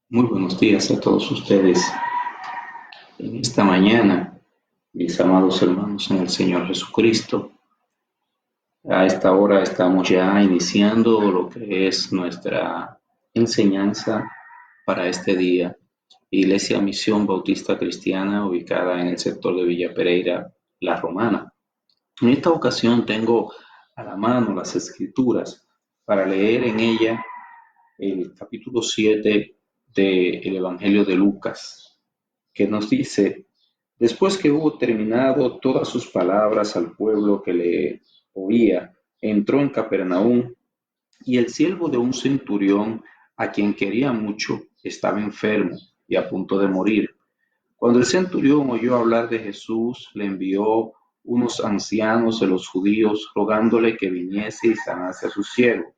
Muy buenos días a todos ustedes en esta mañana, mis amados hermanos en el Señor Jesucristo. A esta hora estamos ya iniciando lo que es nuestra enseñanza para este día. Iglesia Misión Bautista Cristiana, ubicada en el sector de Villa Pereira, La Romana. En esta ocasión tengo a la mano las Escrituras para leer en ella el capítulo 7 del Evangelio de Lucas, que nos dice: después que hubo terminado todas sus palabras al pueblo que le oía, entró en Capernaum, y el siervo de un centurión, a quien quería mucho, estaba enfermo y a punto de morir. Cuando el centurión oyó hablar de Jesús, le envió unos ancianos de los judíos rogándole que viniese y sanase a su siervo.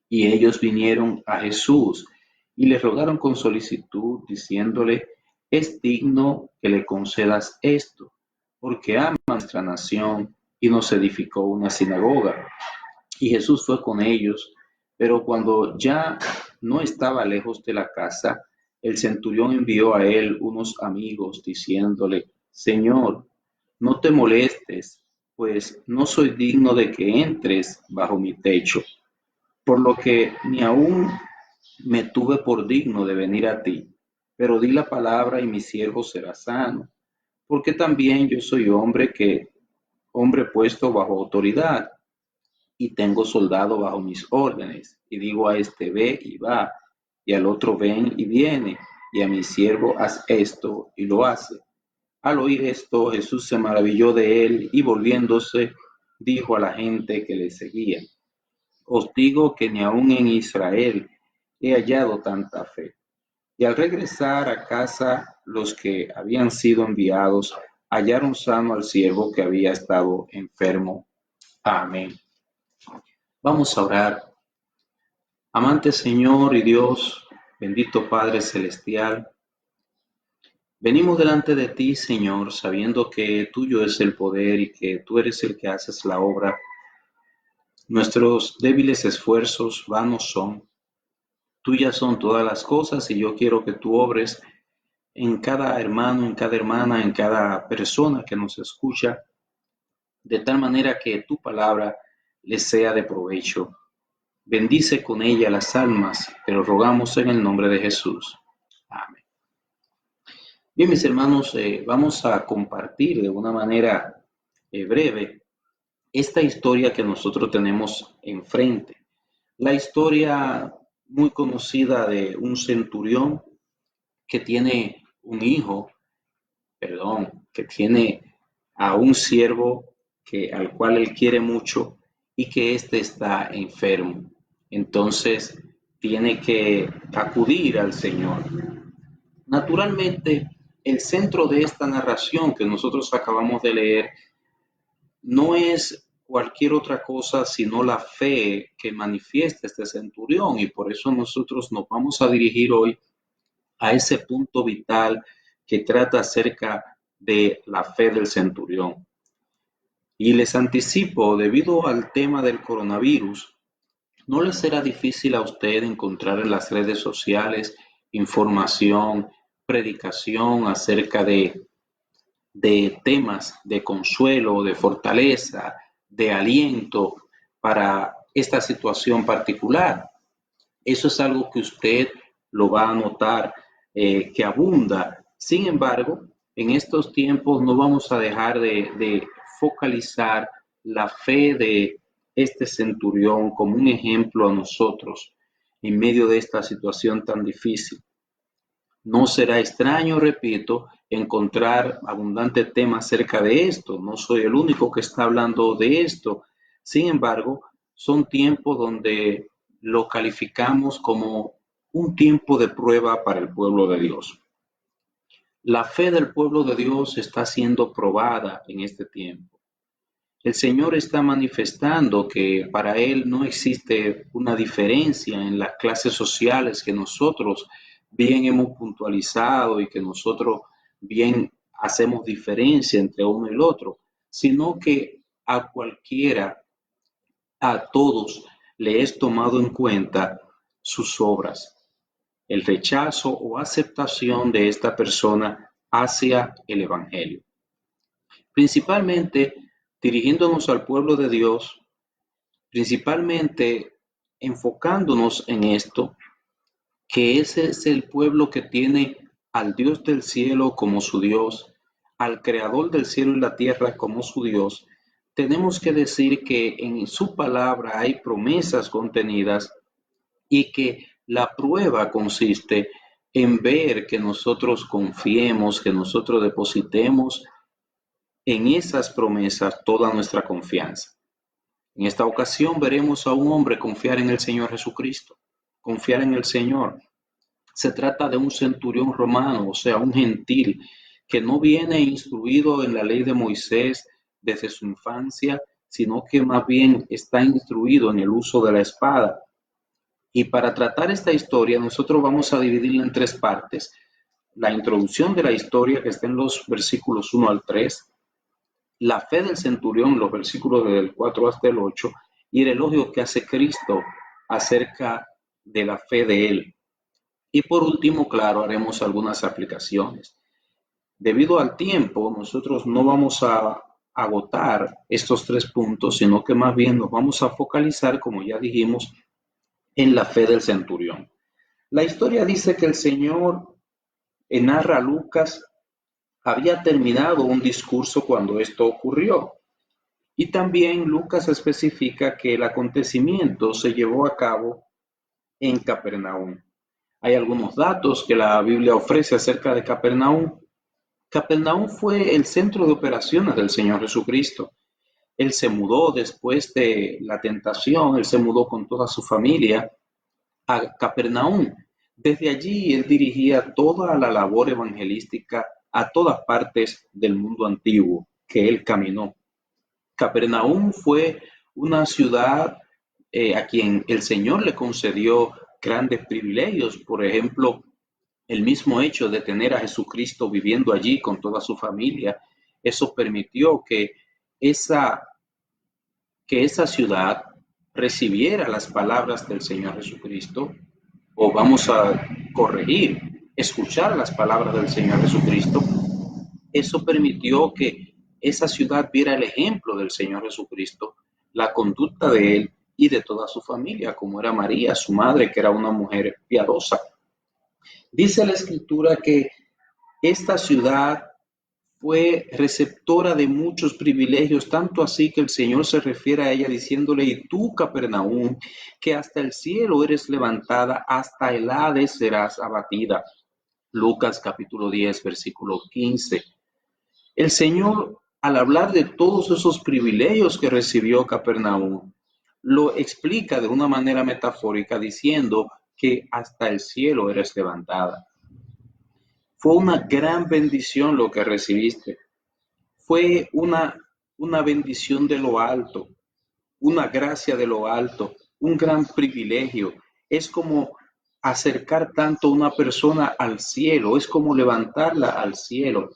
Y ellos vinieron a Jesús y le rogaron con solicitud, diciéndole: es digno que le concedas esto, porque ama nuestra nación y nos edificó una sinagoga. Y Jesús fue con ellos, pero cuando ya no estaba lejos de la casa, el centurión envió a él unos amigos, diciéndole: Señor, no te molestes, pues no soy digno de que entres bajo mi techo, por lo que ni aun me tuve por digno de venir a ti, pero di la palabra y mi siervo será sano, porque también yo soy hombre puesto bajo autoridad, y tengo soldado bajo mis órdenes, y digo a este ve y va, y al otro ven y viene, y a mi siervo haz esto y lo hace. Al oír esto, Jesús se maravilló de él, y volviéndose, dijo a la gente que le seguía: os digo que ni aun en Israel he hallado tanta fe. Y al regresar a casa, los que habían sido enviados hallaron sano al siervo que había estado enfermo. Amén. Vamos a orar. Amante Señor y Dios, bendito Padre Celestial, venimos delante de ti, Señor, sabiendo que tuyo es el poder y que tú eres el que haces la obra. Nuestros débiles esfuerzos vanos son. Tuyas son todas las cosas, y yo quiero que tú obres en cada hermano, en cada hermana, en cada persona que nos escucha, de tal manera que tu palabra les sea de provecho. Bendice con ella las almas, te lo rogamos en el nombre de Jesús. Amén. Bien, mis hermanos, vamos a compartir de una manera breve esta historia que nosotros tenemos enfrente. La historia muy conocida de un centurión que tiene un hijo, que tiene a un siervo al cual él quiere mucho, y que éste está enfermo. Entonces tiene que acudir al Señor. Naturalmente, el centro de esta narración que nosotros acabamos de leer no es cualquier otra cosa sino la fe que manifiesta este centurión, y por eso nosotros nos vamos a dirigir hoy a ese punto vital que trata acerca de la fe del centurión. Y les anticipo, debido al tema del coronavirus, no les será difícil a usted encontrar en las redes sociales información, predicación acerca de temas de consuelo, de fortaleza, de aliento para esta situación particular. Eso es algo que usted lo va a notar, que abunda. Sin embargo, en estos tiempos no vamos a dejar de focalizar la fe de este centurión como un ejemplo a nosotros en medio de esta situación tan difícil. No será extraño, repito, encontrar abundante tema acerca de esto. No soy el único que está hablando de esto. Sin embargo, son tiempos donde lo calificamos como un tiempo de prueba para el pueblo de Dios. La fe del pueblo de Dios está siendo probada en este tiempo. El Señor está manifestando que para Él no existe una diferencia en las clases sociales que nosotros bien hemos puntualizado y que nosotros bien hacemos diferencia entre uno y el otro, sino que a cualquiera, a todos, le es tomado en cuenta sus obras. el rechazo o aceptación de esta persona hacia el Evangelio. Principalmente dirigiéndonos al pueblo de Dios, principalmente enfocándonos en esto, que ese es el pueblo que tiene al Dios del cielo como su Dios, al Creador del cielo y la tierra como su Dios. Tenemos que decir que en su palabra hay promesas contenidas y que la prueba consiste en ver que nosotros confiemos, que nosotros depositemos en esas promesas toda nuestra confianza. En esta ocasión veremos a un hombre confiar en el Señor Jesucristo, confiar en el Señor. Se trata de un centurión romano, o sea, un gentil, que no viene instruido en la ley de Moisés desde su infancia, sino que más bien está instruido en el uso de la espada. Y para tratar esta historia, nosotros vamos a dividirla en tres partes. La introducción de la historia, que está en los versículos 1 al 3, la fe del centurión, los versículos del 4 hasta el 8, y el elogio que hace Cristo acerca de la fe de él. Y por último, claro, haremos algunas aplicaciones. Debido al tiempo, nosotros no vamos a agotar estos tres puntos, sino que más bien nos vamos a focalizar, como ya dijimos, en la fe del centurión. La historia dice que el Señor, narra Lucas, había terminado un discurso cuando esto ocurrió. Y también Lucas especifica que el acontecimiento se llevó a cabo en Capernaum. Hay algunos datos que la Biblia ofrece acerca de Capernaum. Capernaum fue el centro de operaciones del Señor Jesucristo. Él se mudó después de la tentación, él se mudó con toda su familia a Capernaum. Desde allí él dirigía toda la labor evangelística a todas partes del mundo antiguo que él caminó. Capernaum fue una ciudad a quien el Señor le concedió grandes privilegios. Por ejemplo, el mismo hecho de tener a Jesucristo viviendo allí con toda su familia, eso permitió esa, que esa ciudad recibiera las palabras del Señor Jesucristo, o vamos a corregir, escuchar las palabras del Señor Jesucristo. Eso permitió que esa ciudad viera el ejemplo del Señor Jesucristo, la conducta de él y de toda su familia, como era María, su madre, que era una mujer piadosa. Dice la Escritura que esta ciudad fue receptora de muchos privilegios, tanto así que el Señor se refiere a ella diciéndole: y tú, Capernaum, que hasta el cielo eres levantada, hasta el Hades serás abatida. Lucas capítulo 10, versículo 15. El Señor, al hablar de todos esos privilegios que recibió Capernaum, lo explica de una manera metafórica diciendo que hasta el cielo eres levantada. Fue una gran bendición lo que recibiste. Fue una bendición de lo alto, una gracia de lo alto, un gran privilegio. Es como acercar tanto a una persona al cielo, es como levantarla al cielo,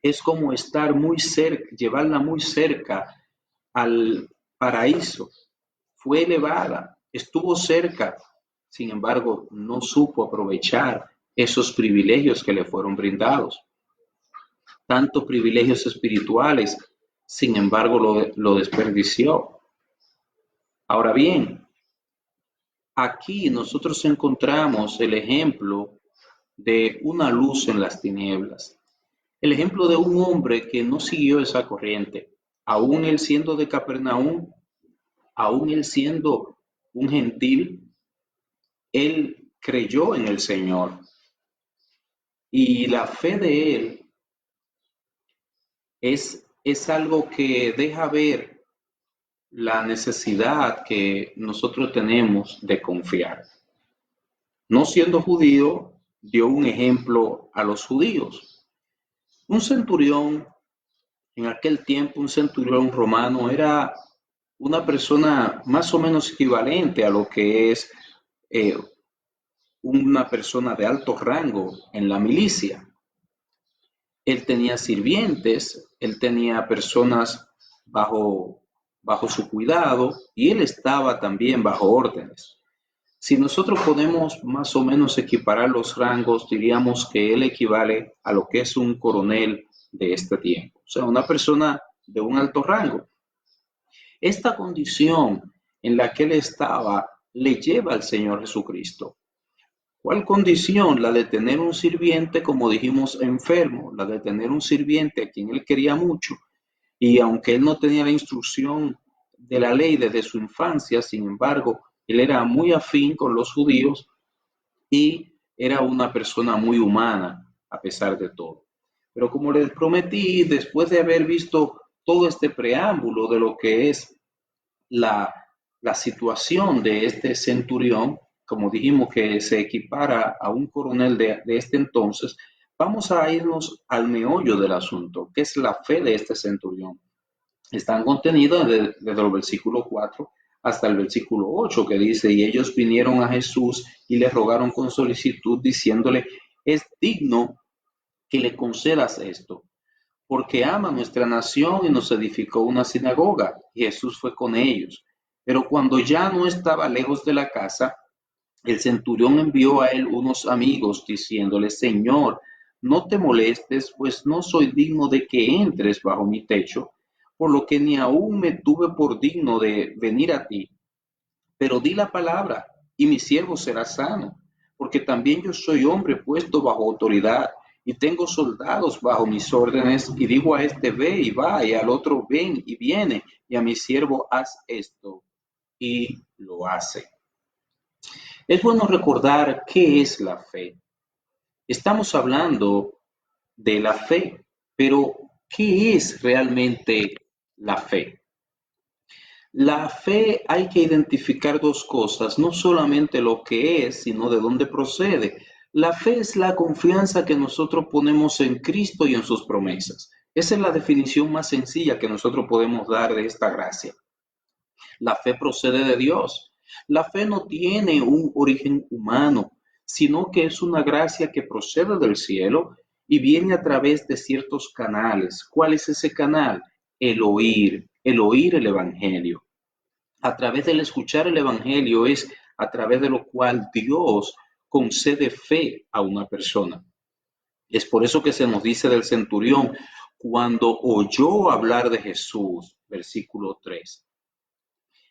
es como estar muy cerca, llevarla muy cerca al paraíso. Fue elevada, estuvo cerca, sin embargo, no supo aprovechar esos privilegios que le fueron brindados. Tanto privilegios espirituales, sin embargo, lo desperdició. Ahora bien, aquí nosotros encontramos el ejemplo de una luz en las tinieblas. El ejemplo de un hombre que no siguió esa corriente, aún él siendo de Capernaum, aún él siendo un gentil, él creyó en el Señor. Y la fe de él es algo que deja ver la necesidad que nosotros tenemos de confiar. No siendo judío, dio un ejemplo a los judíos. Un centurión, en aquel tiempo, un centurión romano era una persona más o menos equivalente a lo que es una persona de alto rango en la milicia. Él tenía sirvientes, él tenía personas bajo su cuidado y él estaba también bajo órdenes. Si nosotros podemos más o menos equiparar los rangos, diríamos que él equivale a lo que es un coronel de este tiempo, o sea, una persona de un alto rango. Esta condición en la que él estaba le lleva al Señor Jesucristo. ¿Cuál condición? La de tener un sirviente, como dijimos, enfermo, la de tener un sirviente a quien él quería mucho, y aunque él no tenía la instrucción de la ley desde su infancia, sin embargo, él era muy afín con los judíos y era una persona muy humana a pesar de todo. Pero como les prometí, después de haber visto todo este preámbulo de lo que es la, la situación de este centurión, como dijimos que se equipara a un coronel de este entonces, vamos a irnos al meollo del asunto, que es la fe de este centurión. Están contenidos desde el versículo 4 hasta el versículo 8, que dice, y ellos vinieron a Jesús y le rogaron con solicitud, diciéndole, es digno que le concedas esto, porque ama nuestra nación y nos edificó una sinagoga. Y Jesús fue con ellos. Pero cuando ya no estaba lejos de la casa, el centurión envió a él unos amigos, diciéndole, Señor, no te molestes, pues no soy digno de que entres bajo mi techo, por lo que ni aún me tuve por digno de venir a ti. Pero di la palabra, y mi siervo será sano, porque también yo soy hombre puesto bajo autoridad, y tengo soldados bajo mis órdenes, y digo a este ve y va, y al otro ven y viene, y a mi siervo haz esto, y lo hace. Es bueno recordar qué es la fe. Estamos hablando de la fe, pero ¿qué es realmente la fe? La fe hay que identificar dos cosas, no solamente lo que es, sino de dónde procede. La fe es la confianza que nosotros ponemos en Cristo y en sus promesas. Esa es la definición más sencilla que nosotros podemos dar de esta gracia. La fe procede de Dios. La fe no tiene un origen humano, sino que es una gracia que procede del cielo y viene a través de ciertos canales. ¿Cuál es ese canal? El oír el Evangelio. A través del escuchar el Evangelio es a través de lo cual Dios concede fe a una persona. Es por eso que se nos dice del centurión, cuando oyó hablar de Jesús, versículo 3.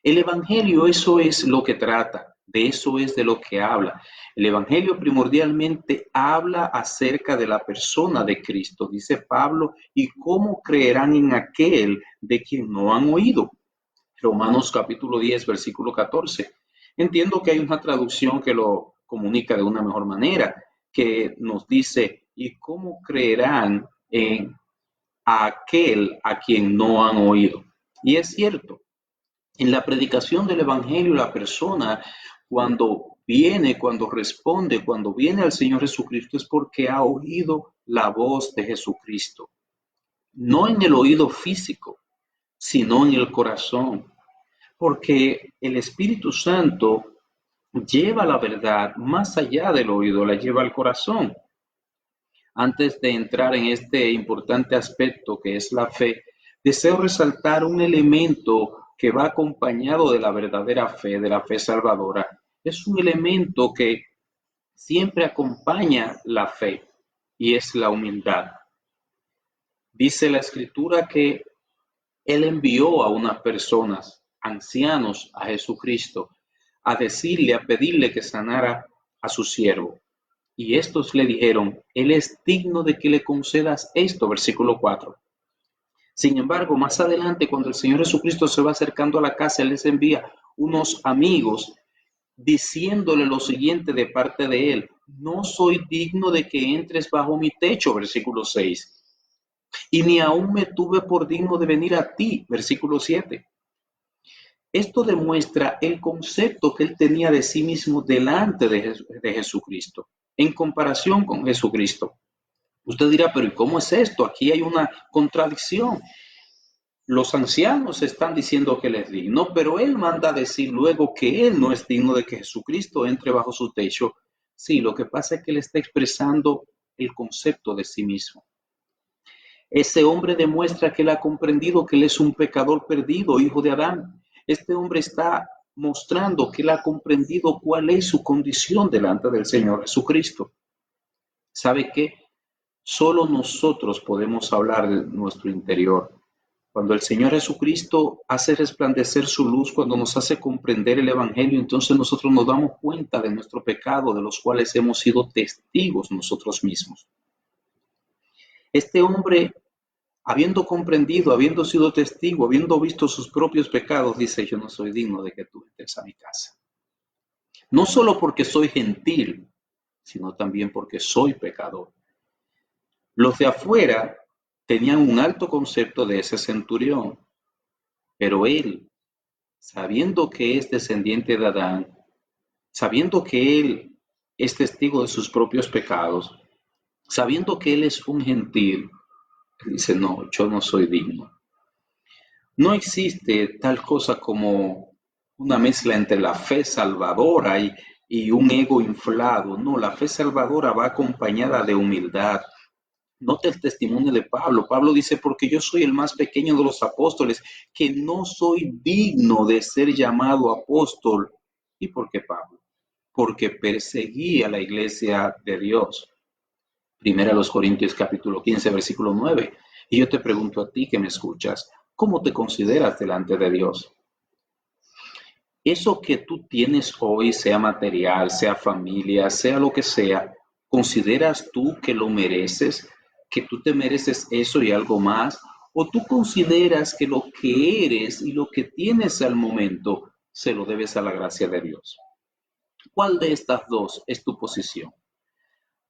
El Evangelio, eso es lo que trata, de eso es de lo que habla. El Evangelio primordialmente habla acerca de la persona de Cristo, dice Pablo, y cómo creerán en aquel de quien no han oído. Romanos capítulo 10, versículo 14. Entiendo que hay una traducción que lo comunica de una mejor manera, que nos dice, ¿y cómo creerán en aquel a quien no han oído? Y es cierto, en la predicación del Evangelio, la persona cuando responde, cuando viene al Señor Jesucristo, es porque ha oído la voz de Jesucristo. No en el oído físico, sino en el corazón. Porque el Espíritu Santo lleva la verdad más allá del oído, la lleva al corazón. Antes de entrar en este importante aspecto que es la fe, deseo resaltar un elemento que va acompañado de la verdadera fe, de la fe salvadora. Es un elemento que siempre acompaña la fe y es la humildad. Dice la Escritura que Él envió a unas personas, ancianos, a Jesucristo, a decirle, a pedirle que sanara a su siervo. Y estos le dijeron, Él es digno de que le concedas esto, versículo 4. Sin embargo, más adelante, cuando el Señor Jesucristo se va acercando a la casa, Él les envía unos amigos diciéndole lo siguiente de parte de Él, no soy digno de que entres bajo mi techo, versículo 6. Y ni aún me tuve por digno de venir a ti, versículo 7. Esto demuestra el concepto que él tenía de sí mismo delante de Jesucristo, en comparación con Jesucristo. Usted dirá, pero ¿y cómo es esto? Aquí hay una contradicción. Los ancianos están diciendo que él es digno, pero él manda a decir luego que él no es digno de que Jesucristo entre bajo su techo. Sí, lo que pasa es que él está expresando el concepto de sí mismo. Ese hombre demuestra que él ha comprendido que él es un pecador perdido, hijo de Adán. Este hombre está mostrando que él ha comprendido cuál es su condición delante del Señor Jesucristo. ¿Sabe qué? Solo nosotros podemos hablar de nuestro interior. Cuando el Señor Jesucristo hace resplandecer su luz, cuando nos hace comprender el Evangelio, entonces nosotros nos damos cuenta de nuestro pecado, de los cuales hemos sido testigos nosotros mismos. Este hombre, habiendo comprendido, habiendo sido testigo, habiendo visto sus propios pecados, dice: yo no soy digno de que tú entres a mi casa. No solo porque soy gentil, sino también porque soy pecador. Los de afuera tenían un alto concepto de ese centurión, pero él, sabiendo que es descendiente de Adán, sabiendo que él es testigo de sus propios pecados, sabiendo que él es un gentil, dice: no, yo no soy digno. No existe tal cosa como una mezcla entre la fe salvadora y un ego inflado. No, la fe salvadora va acompañada de humildad. Note el testimonio de Pablo. Pablo dice: porque yo soy el más pequeño de los apóstoles, que no soy digno de ser llamado apóstol. ¿Y por qué Pablo? Porque perseguía la iglesia de Dios. Primera a los Corintios capítulo 15, versículo 9. Y yo te pregunto a ti que me escuchas, ¿cómo te consideras delante de Dios? Eso que tú tienes hoy, sea material, sea familia, sea lo que sea, ¿consideras tú que lo mereces? ¿Que tú te mereces eso y algo más? ¿O tú consideras que lo que eres y lo que tienes al momento se lo debes a la gracia de Dios? ¿Cuál de estas dos es tu posición?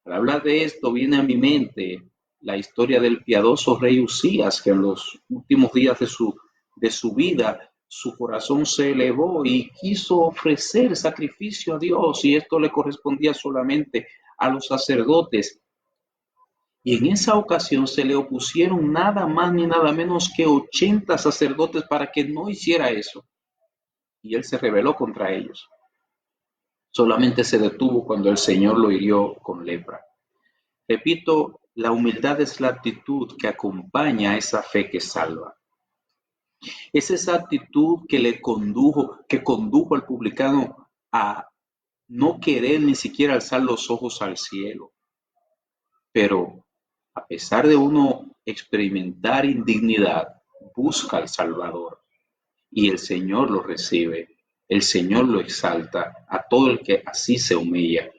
Al hablar de esto viene a mi mente la historia del piadoso rey Usías, que en los últimos días de su vida su corazón se elevó y quiso ofrecer sacrificio a Dios, y esto le correspondía solamente a los sacerdotes. Y en esa ocasión se le opusieron nada más ni nada menos que 80 sacerdotes para que no hiciera eso. Y él se rebeló contra ellos. Solamente se detuvo cuando el Señor lo hirió con lepra. Repito, la humildad es la actitud que acompaña a esa fe que salva. Es esa actitud que condujo al publicano a no querer ni siquiera alzar los ojos al cielo. Pero a pesar de uno experimentar indignidad, busca al Salvador y el Señor lo recibe. El Señor lo exalta a todo el que así se humilla.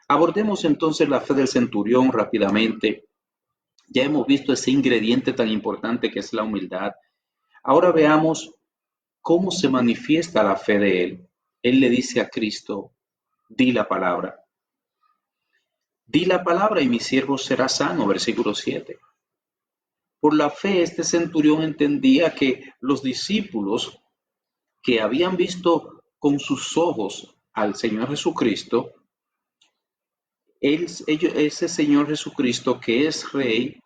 Abordemos entonces la fe del centurión rápidamente. Ya hemos visto ese ingrediente tan importante que es la humildad. Ahora veamos cómo se manifiesta la fe de él. Él le dice a Cristo: di la palabra. Di la palabra y mi siervo será sano, versículo 7. Por la fe este centurión entendía que los discípulos que habían visto con sus ojos al Señor Jesucristo, ese Señor Jesucristo que es Rey,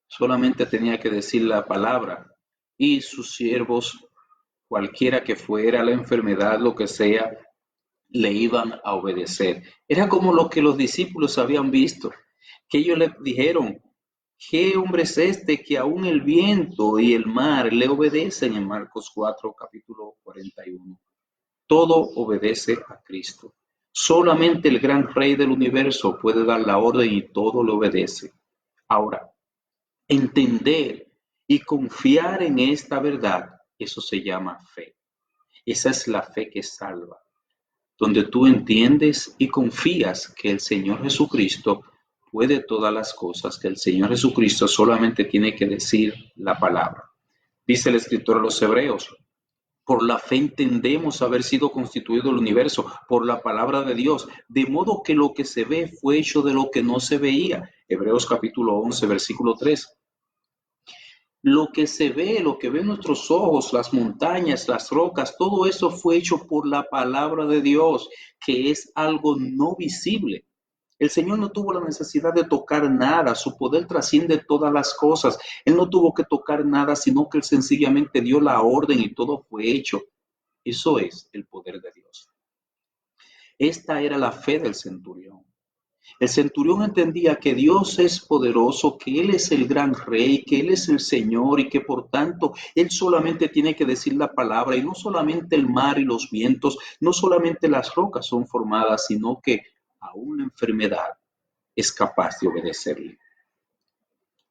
solamente tenía que decir la palabra y sus siervos, cualquiera que fuera la enfermedad, lo que sea, le iban a obedecer. Era como lo que los discípulos habían visto, que ellos le dijeron: ¿qué hombre es este que aún el viento y el mar le obedecen? En Marcos 4, capítulo 41. Todo obedece a Cristo. Solamente el gran Rey del universo puede dar la orden y todo le obedece. Ahora, entender y confiar en esta verdad, eso se llama fe. Esa es la fe que salva, donde tú entiendes y confías que el Señor Jesucristo puede todas las cosas, que el Señor Jesucristo solamente tiene que decir la palabra. Dice el escritor a los Hebreos: por la fe entendemos haber sido constituido el universo por la palabra de Dios, de modo que lo que se ve fue hecho de lo que no se veía. Hebreos capítulo 11, versículo 3. Lo que se ve, lo que ven nuestros ojos, las montañas, las rocas, todo eso fue hecho por la palabra de Dios, que es algo no visible. El Señor no tuvo la necesidad de tocar nada, su poder trasciende todas las cosas. Él no tuvo que tocar nada, sino que Él sencillamente dio la orden y todo fue hecho. Eso es el poder de Dios. Esta era la fe del centurión. El centurión entendía que Dios es poderoso, que Él es el gran rey, que Él es el Señor y que por tanto Él solamente tiene que decir la palabra y no solamente el mar y los vientos, no solamente las rocas son formadas, sino que aún la enfermedad es capaz de obedecerle.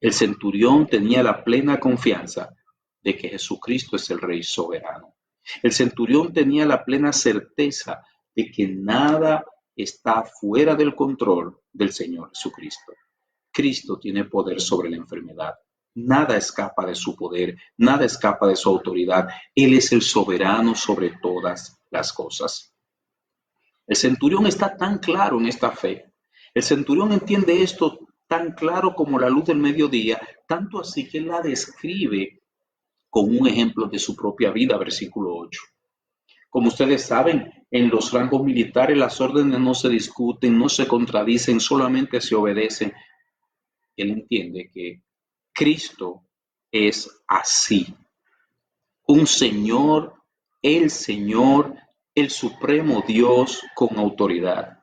El centurión tenía la plena confianza de que Jesucristo es el Rey soberano. El centurión tenía la plena certeza de que nada está fuera del control del Señor Jesucristo. Cristo tiene poder sobre la enfermedad. Nada escapa de su poder, nada escapa de su autoridad. Él es el soberano sobre todas las cosas. El centurión está tan claro en esta fe. El centurión entiende esto tan claro como la luz del mediodía, tanto así que él la describe con un ejemplo de su propia vida, versículo 8. Como ustedes saben, en los rangos militares las órdenes no se discuten, no se contradicen, solamente se obedecen. Él entiende que Cristo es así. Un Señor, el supremo Dios con autoridad.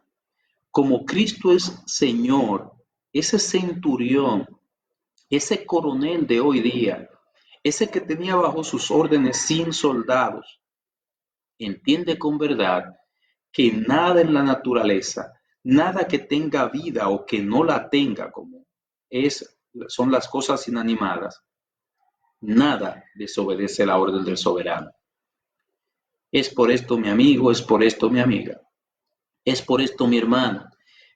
Como Cristo es Señor, ese centurión, ese coronel de hoy día, ese que tenía bajo sus órdenes 100 soldados, entiende con verdad que nada en la naturaleza, nada que tenga vida o que no la tenga, como son las cosas inanimadas, nada desobedece la orden del soberano. Es por esto, mi amigo, es por esto, mi amiga, es por esto, mi hermana,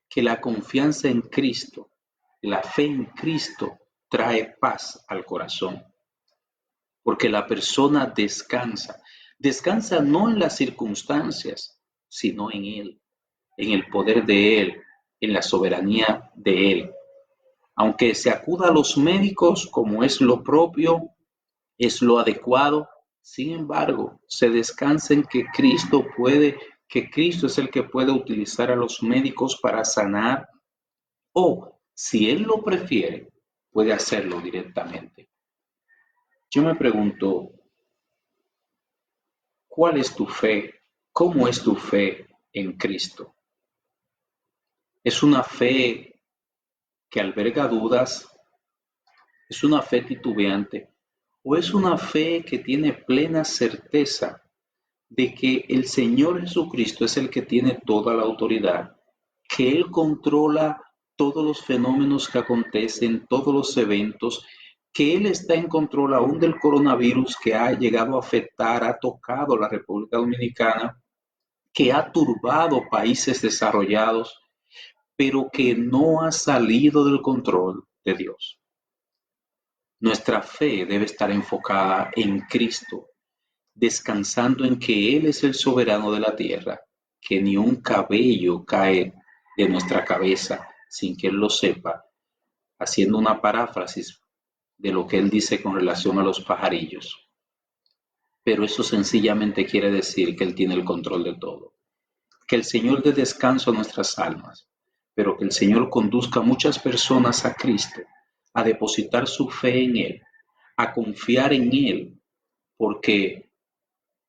que la confianza en Cristo, la fe en Cristo trae paz al corazón. Porque la persona descansa. Descansa no en las circunstancias, sino en Él, en el poder de Él, en la soberanía de Él. Aunque se acuda a los médicos como es lo propio, es lo adecuado, sin embargo, se descansa en que Cristo es el que puede utilizar a los médicos para sanar, o si Él lo prefiere, puede hacerlo directamente. Yo me pregunto, ¿cuál es tu fe? ¿Cómo es tu fe en Cristo? ¿Es una fe que alberga dudas? ¿Es una fe titubeante? ¿O es una fe que tiene plena certeza de que el Señor Jesucristo es el que tiene toda la autoridad, que Él controla todos los fenómenos que acontecen, todos los eventos, que Él está en control aún del coronavirus que ha llegado a afectar, ha tocado la República Dominicana, que ha turbado países desarrollados, pero que no ha salido del control de Dios? Nuestra fe debe estar enfocada en Cristo, descansando en que Él es el soberano de la tierra, que ni un cabello cae de nuestra cabeza sin que Él lo sepa, haciendo una paráfrasis de lo que Él dice con relación a los pajarillos. Pero eso sencillamente quiere decir que Él tiene el control de todo. Que el Señor dé descanso a nuestras almas, pero que el Señor conduzca a muchas personas a Cristo, a depositar su fe en Él, a confiar en Él, porque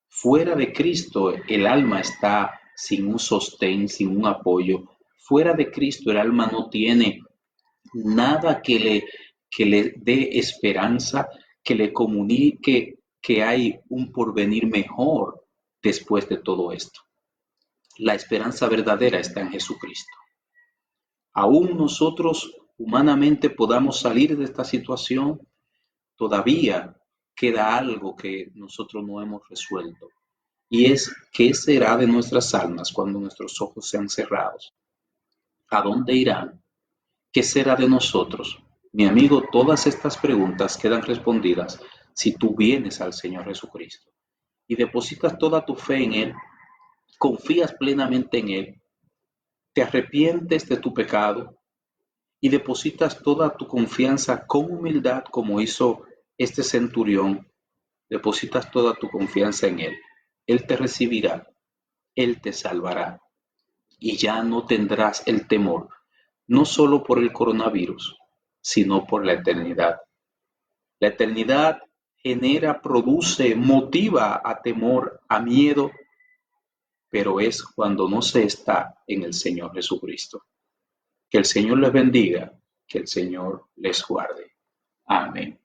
fuera de Cristo el alma está sin un sostén, sin un apoyo. Fuera de Cristo el alma no tiene nada que le dé esperanza, que le comunique que hay un porvenir mejor después de todo esto. La esperanza verdadera está en Jesucristo. Aún nosotros humanamente podamos salir de esta situación, todavía queda algo que nosotros no hemos resuelto. Y es, ¿qué será de nuestras almas cuando nuestros ojos sean cerrados? ¿A dónde irán? ¿Qué será de nosotros? Mi amigo, todas estas preguntas quedan respondidas si tú vienes al Señor Jesucristo y depositas toda tu fe en Él, confías plenamente en Él, te arrepientes de tu pecado y depositas toda tu confianza con humildad como hizo este centurión, depositas toda tu confianza en Él. Él te recibirá, Él te salvará y ya no tendrás el temor, no solo por el coronavirus, sino por la eternidad. La eternidad genera, produce, motiva a temor, a miedo, pero es cuando no se está en el Señor Jesucristo. Que el Señor les bendiga, que el Señor les guarde. Amén.